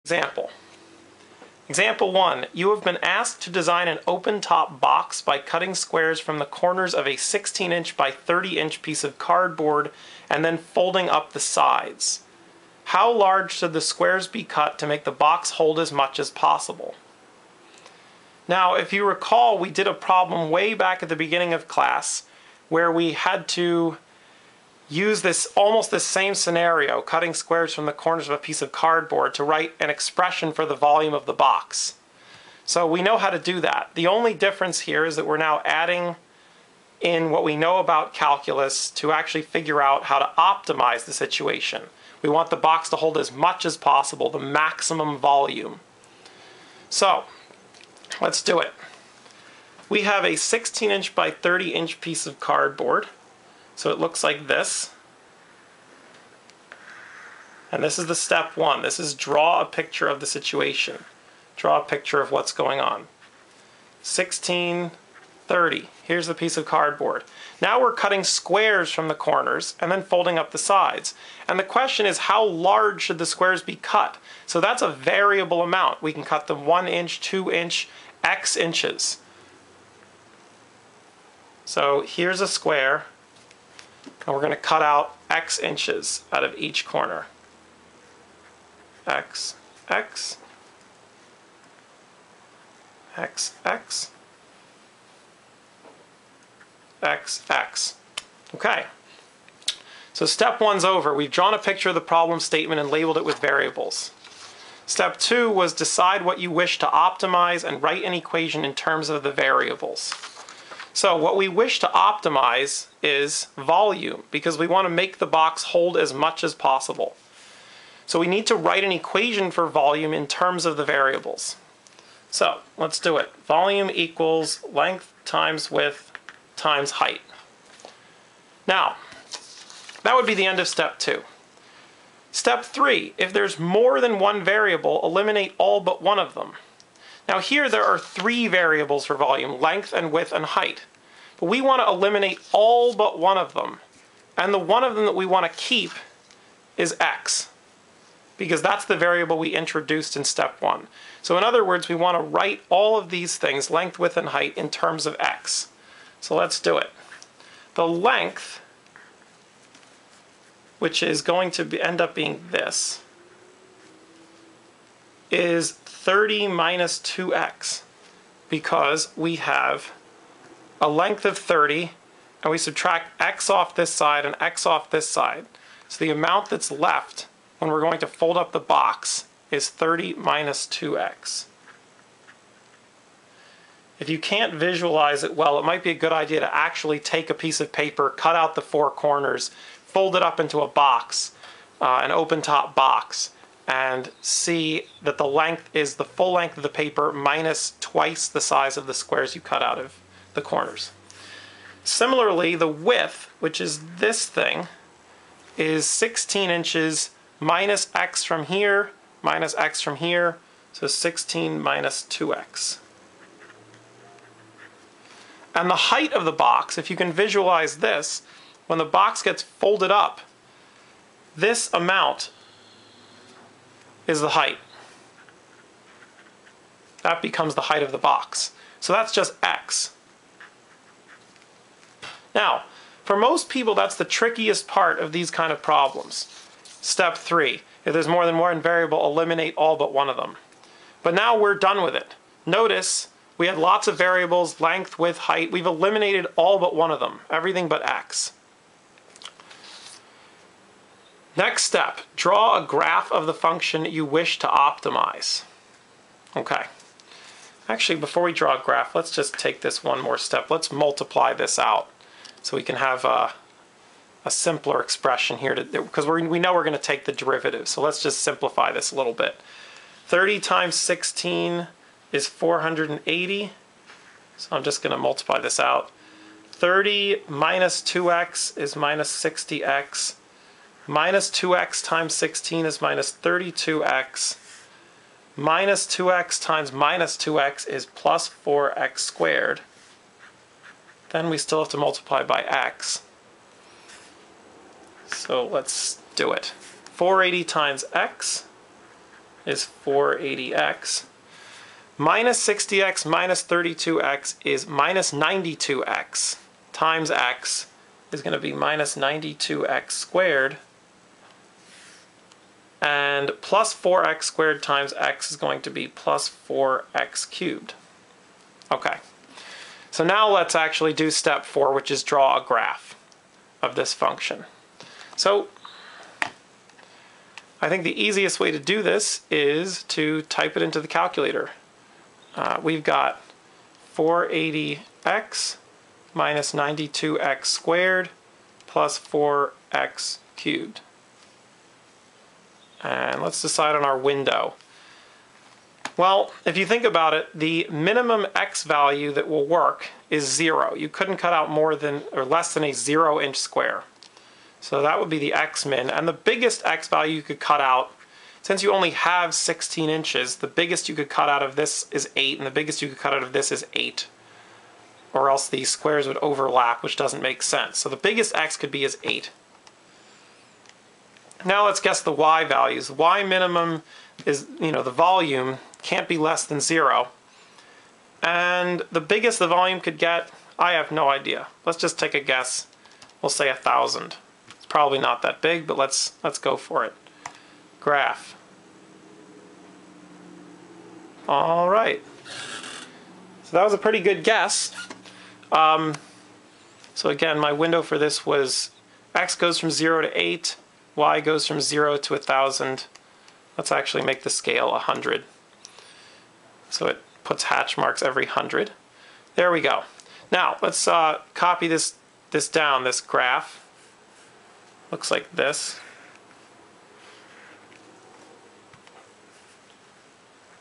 Example. Example 1. You have been asked to design an open-top box by cutting squares from the corners of a 16-inch by 30-inch piece of cardboard and then folding up the sides. How large should the squares be cut to make the box hold as much as possible? Now, if you recall, we did a problem way back at the beginning of class where we had to use almost this same scenario, cutting squares from the corners of a piece of cardboard, to write an expression for the volume of the box. So we know how to do that. The only difference here is that we're now adding in what we know about calculus to actually figure out how to optimize the situation. We want the box to hold as much as possible, the maximum volume. So let's do it. We have a 16-inch by 30-inch piece of cardboard. So it looks like this. And this is the step 1. This is draw a picture of the situation. Draw a picture of what's going on. 16, 30. Here's the piece of cardboard. Now we're cutting squares from the corners and then folding up the sides. And the question is, how large should the squares be cut? So that's a variable amount. We can cut them 1 inch, 2 inch, X inches. So here's a square. And we're going to cut out X inches out of each corner. X, X, X, X, X, X. Okay. So step 1's over. We've drawn a picture of the problem statement and labeled it with variables. Step 2 was decide what you wish to optimize and write an equation in terms of the variables. So what we wish to optimize is volume, because we want to make the box hold as much as possible. So we need to write an equation for volume in terms of the variables. So let's do it. Volume equals length times width times height. Now, that would be the end of step 2. Step 3, if there's more than one variable, eliminate all but one of them. Now here there are 3 variables for volume, length and width and height. But we want to eliminate all but one of them. And the one of them that we want to keep is X, because that's the variable we introduced in step 1. So in other words, we want to write all of these things, length, width, and height, in terms of X. So let's do it. The length, which is going to end up being this, is 30 minus 2x, because we have a length of 30 and we subtract x off this side and x off this side. So the amount that's left when we're going to fold up the box is 30 minus 2x. If you can't visualize it well, it might be a good idea to actually take a piece of paper, cut out the 4 corners, fold it up into a box, an open top box, and see that the length is the full length of the paper minus twice the size of the squares you cut out of the corners. Similarly, the width, which is this thing, is 16 inches minus x from here, minus x from here, so 16 minus 2x. And the height of the box, if you can visualize this, when the box gets folded up, this amount is the height. That becomes the height of the box. So that's just x. Now, for most people, that's the trickiest part of these kind of problems. Step 3, if there's more than one variable, eliminate all but one of them. But now we're done with it. Notice we had lots of variables, length, width, height. We've eliminated all but one of them, everything but x. Next step, draw a graph of the function you wish to optimize. Okay. Actually, before we draw a graph, let's just take this one more step. Let's multiply this out so we can have a simpler expression here, because we know we're going to take the derivative. So let's just simplify this a little bit. 30 times 16 is 480. So I'm just going to multiply this out. 30 minus 2x is minus 60x. Minus 2x times 16 is minus 32x. Minus 2x times minus 2x is plus 4x squared. Then we still have to multiply by x. So let's do it. 480 times x is 480x. Minus 60x minus 32x is minus 92x times x is going to be minus 92x squared. And plus 4x squared times x is going to be plus 4x cubed. Okay, so now let's actually do step 4, which is draw a graph of this function. So I think the easiest way to do this is to type it into the calculator. We've got 480x minus 92x squared plus 4x cubed. And let's decide on our window. Well, if you think about it, the minimum x value that will work is 0. You couldn't cut out more than or less than a 0-inch square. So that would be the x min. And the biggest x value you could cut out, since you only have 16 inches, the biggest you could cut out of this is 8, and the biggest you could cut out of this is 8. Or else these squares would overlap, which doesn't make sense. So the biggest x could be is 8. Now let's guess the y values. The y minimum is, the volume can't be less than 0. And the biggest the volume could get, I have no idea. Let's just take a guess. We'll say 1,000. It's probably not that big, but let's go for it. Graph. All right. So that was a pretty good guess. So again, my window for this was x goes from 0 to 8. Y goes from 0 to 1,000. Let's actually make the scale 100. So it puts hatch marks every 100. There we go. Now let's copy this down, this graph. Looks like this.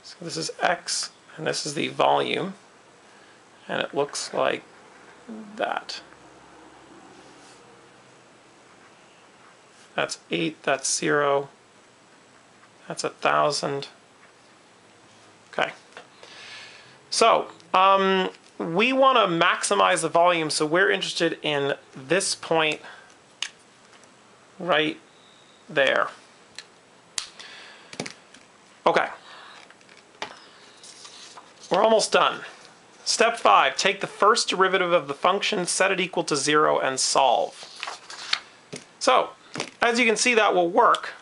So this is x, and this is the volume. And it looks like that. That's 8, that's 0, that's 1,000. Okay. So, we want to maximize the volume, so we're interested in this point right there. Okay. We're almost done. Step 5, take the first derivative of the function, set it equal to 0, and solve. So, as you can see, that will work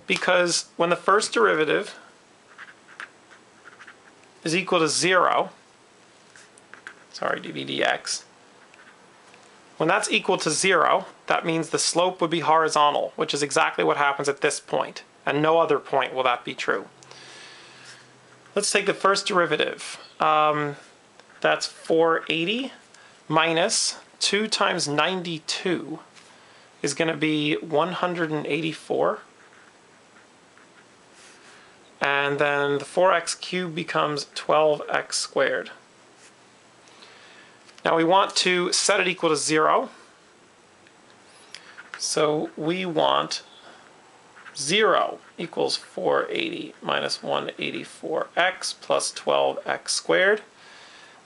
because when the first derivative is equal to 0, sorry, dv/dx, when that's equal to 0, that means the slope would be horizontal, which is exactly what happens at this point, and no other point will that be true. Let's take the first derivative. That's 480 minus 2 times 92 is going to be 184. And then the 4x cubed becomes 12x squared. Now we want to set it equal to 0. So we want 0 equals 480 minus 184x plus 12x squared.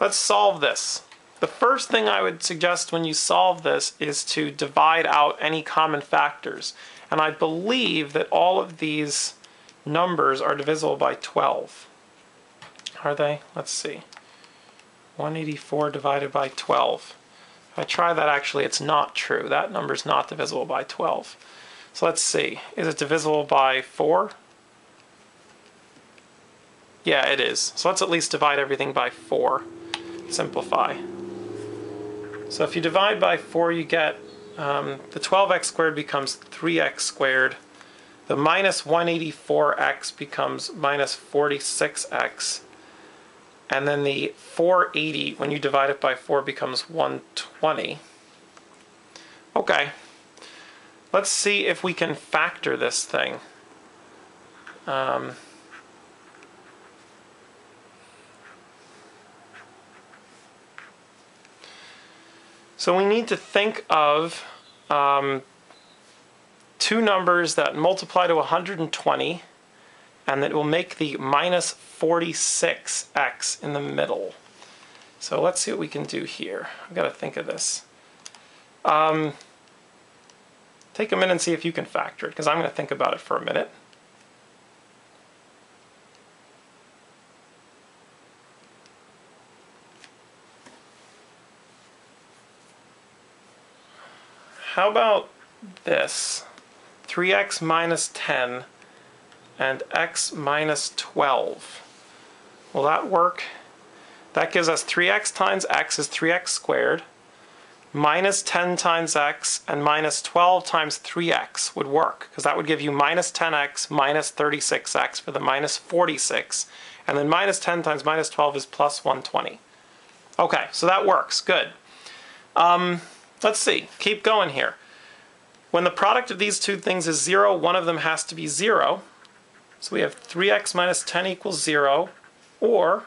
Let's solve this. The first thing I would suggest when you solve this is to divide out any common factors. And I believe that all of these numbers are divisible by 12. Are they? Let's see. 184 divided by 12. If I try that, actually, it's not true. That number's not divisible by 12. So let's see. Is it divisible by 4? Yeah, it is. So let's at least divide everything by 4. Simplify. So if you divide by 4, you get the 12x squared becomes 3x squared. The minus 184x becomes minus 46x. And then the 480, when you divide it by 4, becomes 120. Okay. Let's see if we can factor this thing. So we need to think of two numbers that multiply to 120 and that will make the minus 46x in the middle. So let's see what we can do here. I've got to think of this. Take a minute and see if you can factor it, because I'm going to think about it for a minute. how about this? 3x minus 10 and x minus 12. Will that work? That gives us 3x times x is 3x squared, minus 10 times x, and minus 12 times 3x would work, because that would give you minus 10x minus 36x for the minus 46, and then minus 10 times minus 12 is plus 120. Okay, so that works, good. Let's see, keep going here. When the product of these two things is 0, one of them has to be 0. So we have 3x minus 10 equals 0, or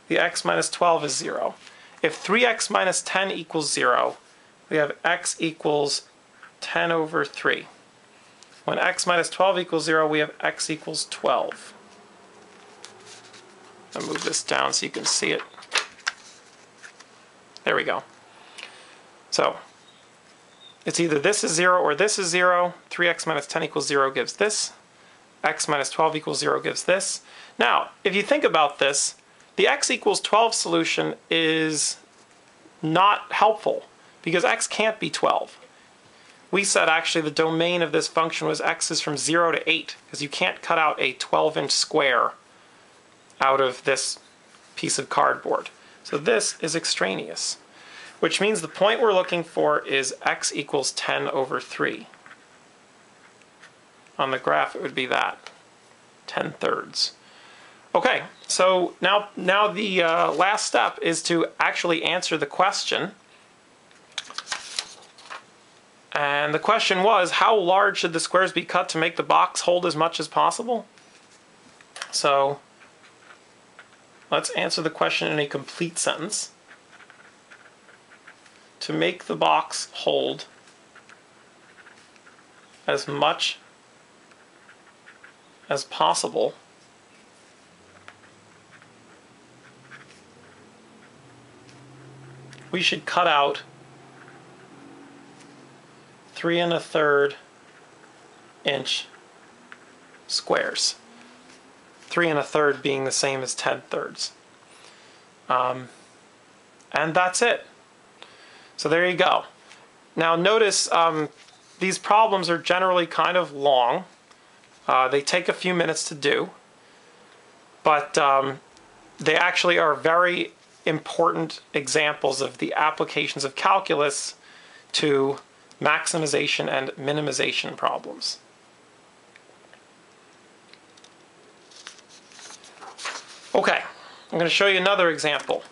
the x minus 12 is 0. If 3x minus 10 equals 0, we have x equals 10 over 3. When x minus 12 equals 0, we have x equals 12. I'll move this down so you can see it. There we go. So it's either this is 0 or this is 0. 3x minus 10 equals 0 gives this. X minus 12 equals 0 gives this. Now, if you think about this, the x equals 12 solution is not helpful because x can't be 12. We said actually the domain of this function was x is from 0 to 8 because you can't cut out a 12-inch square out of this piece of cardboard. So this is extraneous, which means the point we're looking for is x equals 10 over 3. On the graph it would be that, 10/3. Okay, so now the last step is to actually answer the question. And the question was, how large should the squares be cut to make the box hold as much as possible? So let's answer the question in a complete sentence. To make the box hold as much as possible, we should cut out 3 1/3 inch squares. 3 1/3 being the same as 10/3. And that's it. So there you go. Now notice these problems are generally kind of long. They take a few minutes to do, but they actually are very important examples of the applications of calculus to maximization and minimization problems. Okay, I'm going to show you another example.